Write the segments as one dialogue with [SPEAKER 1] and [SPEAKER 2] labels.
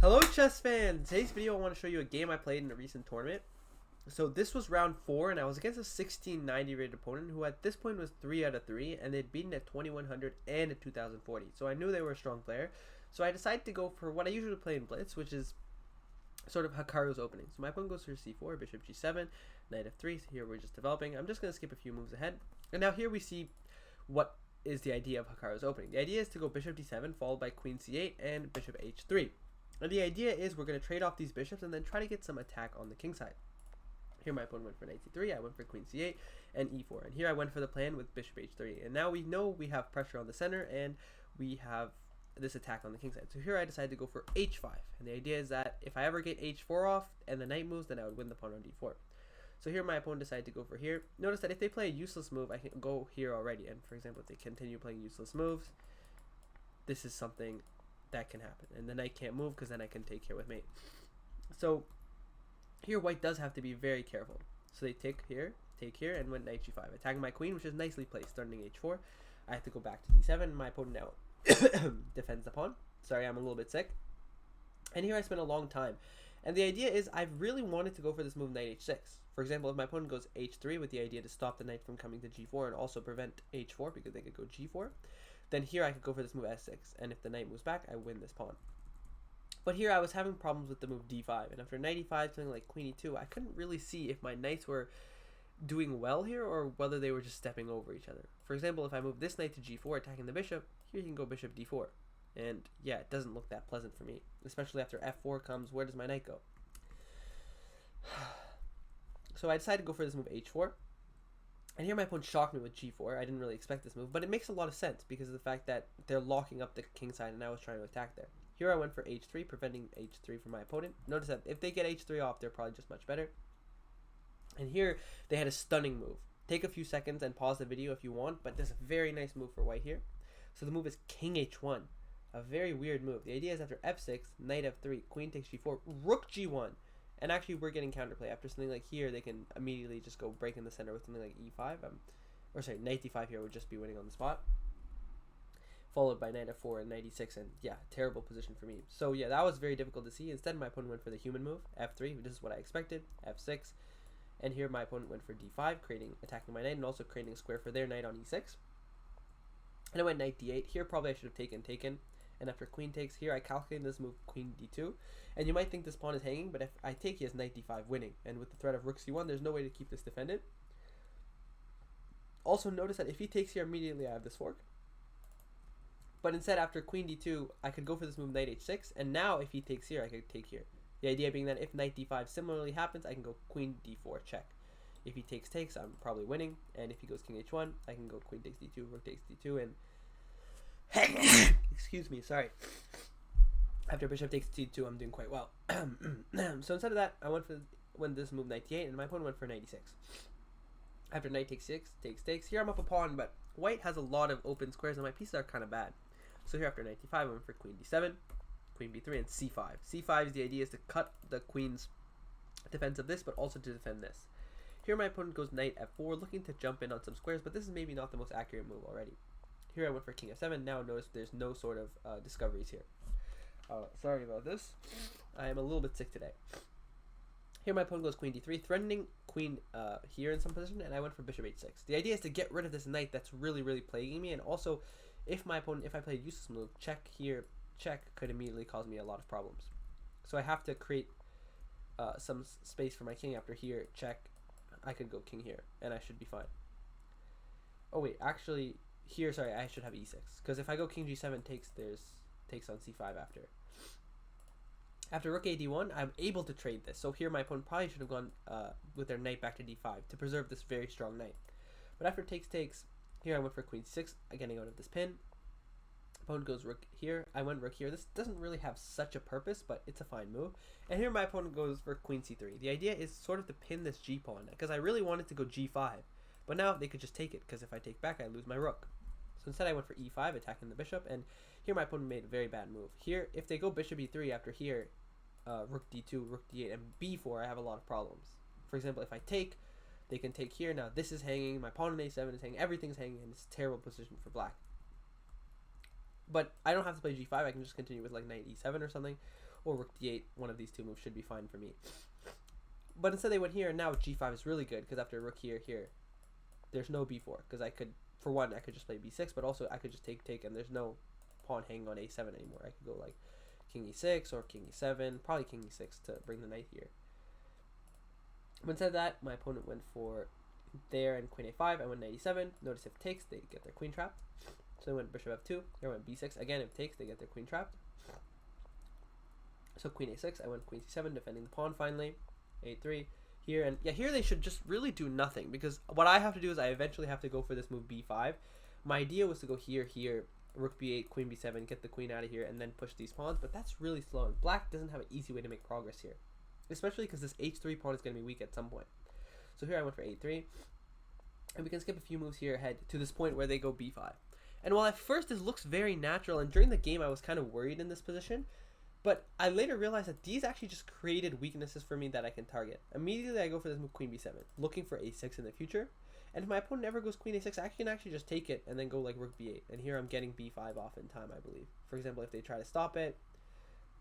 [SPEAKER 1] Hello chess fans! Today's video I want to show you a game I played in a recent tournament. So this was round 4 and I was against a 1690 rated opponent who at this point was 3 out of 3 and they'd beaten at 2100 and at 2040. So I knew they were a strong player. So I decided to go for what I usually play in Blitz, which is sort of Hikaru's opening. So my opponent goes for c4, bishop g7, knight f3. So here we're just developing. I'm just going to skip a few moves ahead. And now here we see what is the idea of Hikaru's opening. The idea is to go bishop d7 followed by queen c8 and bishop h3. And the idea is we're going to trade off these bishops and then try to get some attack on the king side. Here my opponent went for knight c3, I went for queen c8 and e4. And here I went for the plan with bishop h3. And now we know we have pressure on the center and we have this attack on the king side. So here I decided to go for h5. And the idea is that if I ever get h4 off and the knight moves, then I would win the pawn on d4. So here my opponent decided to go for here. Notice that if they play a useless move, I can go here already. And for example, if they continue playing useless moves, this is something that can happen, and the knight can't move because then I can take here with mate. So here white does have to be very careful. So they take here, and went knight g5, attacking my queen, which is nicely placed, threatening h4. I have to go back to d7. My opponent now defends the pawn. Sorry, I'm a little bit sick. And here I spent a long time. And the idea is I really wanted to go for this move knight h6. For example, if my opponent goes h3 with the idea to stop the knight from coming to g4 and also prevent h4 because they could go g4, then here I could go for this move s6, and if the knight moves back, I win this pawn. But here I was having problems with the move d5, and after knight e5, something like queen e2, I couldn't really see if my knights were doing well here or whether they were just stepping over each other. For example, if I move this knight to g4 attacking the bishop, here you can go bishop d4. And yeah, it doesn't look that pleasant for me, especially after f4 comes, where does my knight go? So I decided to go for this move h4. And here my opponent shocked me with g4. I didn't really expect this move, but it makes a lot of sense because of the fact that they're locking up the king side and I was trying to attack there. Here I went for h3, preventing h3 from my opponent. Notice that if they get h3 off, they're probably just much better. And here they had a stunning move. Take a few seconds and pause the video if you want, but there's a very nice move for white here. So the move is king h1, a very weird move. The idea is after f6, knight f3, queen takes g4, rook g1. And actually, we're getting counterplay. After something like here, they can immediately just go break in the center with something like e5. Or sorry, knight d5 here would just be winning on the spot. Followed by knight f4 and knight e6. And yeah, terrible position for me. So yeah, that was very difficult to see. Instead, my opponent went for the human move, f3. This is what I expected, f6. And here my opponent went for d5, attacking my knight and also creating a square for their knight on e6. And I went knight d8. Here probably I should have taken. And after queen takes here, I calculated this move queen d2. And you might think this pawn is hanging, but if I take, he has knight d5 winning. And with the threat of rook c1, there's no way to keep this defended. Also notice that if he takes here immediately, I have this fork. But instead, after queen d2, I could go for this move knight h6. And now if he takes here, I could take here. The idea being that if knight d5 similarly happens, I can go queen d4 check. If he takes, I'm probably winning. And if he goes king h1, I can go queen takes d2, rook takes d2, and excuse me, sorry. After bishop takes d2, I'm doing quite well. So instead of that, I went for this move knight d8, and my opponent went for knight e6. After knight takes 6, takes. Here I'm up a pawn, but white has a lot of open squares, and my pieces are kind of bad. So here after knight d5, I went for queen d7, queen b3, and c5. c5 is the idea is to cut the queen's defense of this, but also to defend this. Here my opponent goes knight f4, looking to jump in on some squares, but this is maybe not the most accurate move already. Here I went for king f7. Now notice there's no sort of discoveries here. Sorry about this. I am a little bit sick today. Here my opponent goes queen d3, threatening queen here in some position, and I went for bishop h6. The idea is to get rid of this knight that's really, really plaguing me, and also if I play a useless move, check here, check could immediately cause me a lot of problems. So I have to create some space for my king. After here, check, I could go king here, and I should be fine. Oh wait, actually, here, sorry, I should have e6, because if I go king g7 takes on c5 after. After rook a d1, I'm able to trade this. So here my opponent probably should have gone with their knight back to d5 to preserve this very strong knight. But after takes, here I went for queen c6, getting out of this pin. Opponent goes rook here. I went rook here. This doesn't really have such a purpose, but it's a fine move. And here my opponent goes for queen c3. The idea is sort of to pin this g pawn, because I really wanted to go g5. But now they could just take it, because if I take back, I lose my rook. So instead I went for e5, attacking the bishop, and here my opponent made a very bad move. Here, if they go bishop e3 after here, rook d2, rook d8, and b4, I have a lot of problems. For example, if I take, they can take here. Now this is hanging, my pawn on a7 is hanging, everything's hanging, and it's a terrible position for black. But I don't have to play g5, I can just continue with like knight e7 or something. or rook d8. One of these two moves should be fine for me. But instead they went here, and now g5 is really good because after rook here, there's no b4 because I could, for one, I could just play b6, but also I could just take, and there's no pawn hanging on a7 anymore. I could go like king e6 or king e7, probably king e6 to bring the knight here. But instead of that, my opponent went for there and queen a5. I went knight e7. Notice if takes, they get their queen trapped. So they went bishop f2. They went b6. Again, if takes, they get their queen trapped. So queen a6. I went queen c7, defending the pawn finally. a3 here, and yeah, here they should just really do nothing, because what I have to do is I eventually have to go for this move b5. My idea was to go here, rook b8, queen b7, get the queen out of here, and then push these pawns, but that's really slow, and black doesn't have an easy way to make progress here, especially because this h3 pawn is going to be weak at some point. So here I went for a3, and we can skip a few moves here ahead to this point where they go b5. And while at first this looks very natural, and during the game I was kind of worried in this position, but I later realized that these actually just created weaknesses for me that I can target. Immediately I go for this move queen b7, looking for a6 in the future. And if my opponent never goes queen a6, I can actually just take it and then go like rook b8. And here I'm getting b5 off in time, I believe. For example, if they try to stop it,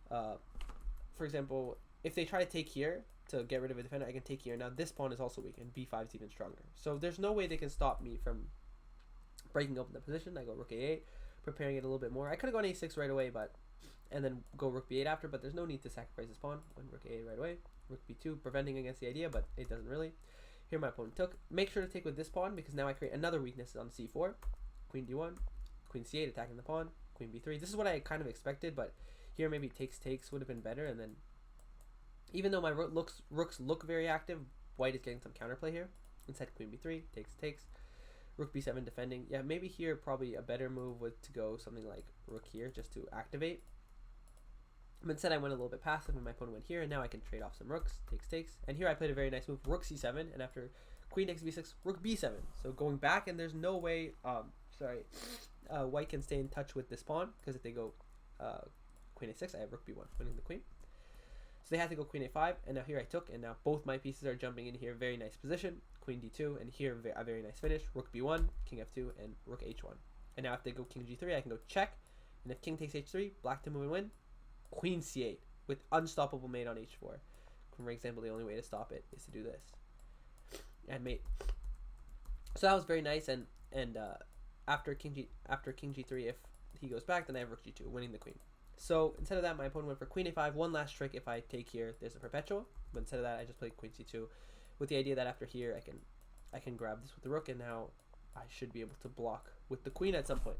[SPEAKER 1] for example, if they try to take here to get rid of a defender, I can take here. Now this pawn is also weak, and b5 is even stronger. So there's no way they can stop me from breaking open the position. I go rook a8, preparing it a little bit more. I could have gone a6 right away, and then go rook b8 after, but there's no need to sacrifice this pawn. Went rook a8 right away, rook b2, preventing against the idea, but it doesn't really. Here my opponent took. Make sure to take with this pawn, because now I create another weakness on c4. Queen d1, queen c8, attacking the pawn, queen b3. This is what I kind of expected, but here maybe takes would have been better. And then, even though my rooks look very active, white is getting some counterplay here. Instead, queen b3, takes, rook b7 defending. Yeah, maybe here probably a better move was to go something like rook here, just to activate. But instead I went a little bit passive, and my opponent went here, and now I can trade off some rooks, takes. And here I played a very nice move, rook c7, and after queen takes b6, rook b7. So going back, and there's no way, white can stay in touch with this pawn, because if they go queen a6, I have rook b1, winning the queen. So they had to go queen a5, and now here I took, and now both my pieces are jumping in here, very nice position, queen d2, and here a very nice finish, rook b1, king f2, and rook h1. And now if they go king g3, I can go check, and if king takes h3, black to move and win. Queen c8 with unstoppable mate on h4. For example, the only way to stop it is to do this and mate. So that was very nice. And after king g3, if he goes back, then I have rook g2, winning the queen. So instead of that, my opponent went for queen a5. One last trick: if I take here, there's a perpetual. But instead of that, I just played queen c2, with the idea that after here, I can grab this with the rook, and now I should be able to block with the queen at some point.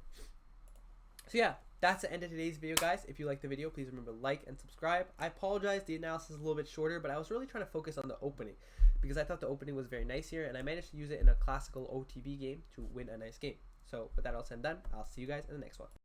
[SPEAKER 1] So yeah, that's the end of today's video, guys. If you liked the video, please remember to like and subscribe. I apologize, the analysis is a little bit shorter, but I was really trying to focus on the opening, because I thought the opening was very nice here, and I managed to use it in a classical OTB game to win a nice game. So with that all said and done, I'll see you guys in the next one.